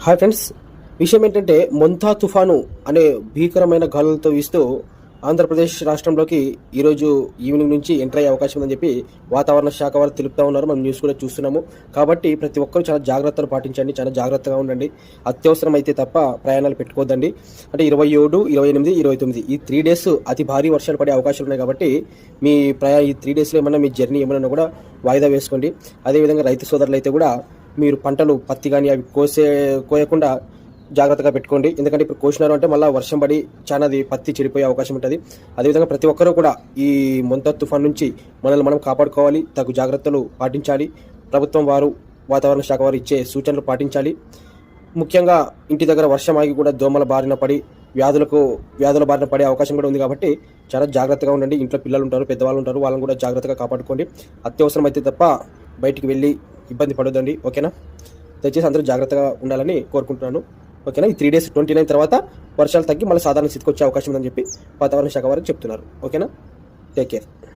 Hi friends, విషయం ఏంటంటే మొంతా తుఫాను అనే భీకరమైన గాలులతో వీస్తూ ఆంధ్రప్రదేశ్ రాష్ట్రంలోకి ఈరోజు ఈవినింగ్ నుంచి ఎంటర్ అయ్యే అవకాశం ఉందని చెప్పి వాతావరణ శాఖ వారు తెలుపుతా ఉన్నారు. మనం న్యూస్ కూడా చూస్తున్నాము. కాబట్టి ప్రతి ఒక్కరూ చాలా జాగ్రత్తలు పాటించండి, చాలా జాగ్రత్తగా ఉండండి. అత్యవసరం అయితే తప్ప ప్రయాణాలు పెట్టుకోవద్దండి. అంటే 27, 28, 29 ఈ 3 days అతి భారీ వర్షాలు పడే అవకాశాలు ఉన్నాయి. కాబట్టి ఈ 3 daysలో ఏమన్నా మీ జర్నీ ఏమన్నా కూడా వాయిదా వేసుకోండి. అదేవిధంగా రైతు సోదరులు అయితే కూడా మీరు పంటలు పత్తి కానీ అవి కోయకుండా జాగ్రత్తగా పెట్టుకోండి. ఎందుకంటే ఇప్పుడు కోసినారు అంటే మళ్ళీ వర్షం పడి చాలా అది పత్తి చెడిపోయే అవకాశం ఉంటుంది. అదేవిధంగా ప్రతి ఒక్కరూ కూడా ఈ మొంతా తుఫాన్ నుంచి మనల్ని మనం కాపాడుకోవాలి, తగు జాగ్రత్తలు పాటించాలి. ప్రభుత్వం వారు, వాతావరణ శాఖ వారు ఇచ్చే సూచనలు పాటించాలి. ముఖ్యంగా ఇంటి దగ్గర వర్షం ఆగి కూడా దోమల బారిన పడి వ్యాధుల బారిన పడే అవకాశం కూడా ఉంది. కాబట్టి చాలా జాగ్రత్తగా ఉండండి. ఇంట్లో పిల్లలు ఉంటారు, పెద్దవాళ్ళు ఉంటారు, వాళ్ళని కూడా జాగ్రత్తగా కాపాడుకోండి. అత్యవసరం అయితే తప్ప బయటికి వెళ్ళి ఇబ్బంది పడొద్దండి. ఓకేనా? దయచేసి అందరూ జాగ్రత్తగా ఉండాలని కోరుకుంటున్నాను. ఓకేనా? ఈ 3 days 29 తర్వాత వర్షాలు తగ్గి మళ్ళీ సాధారణ స్థితికి వచ్చే అవకాశం ఉందని చెప్పి వాతావరణ శాఖ వారు చెప్తున్నారు. ఓకేనా? Take care.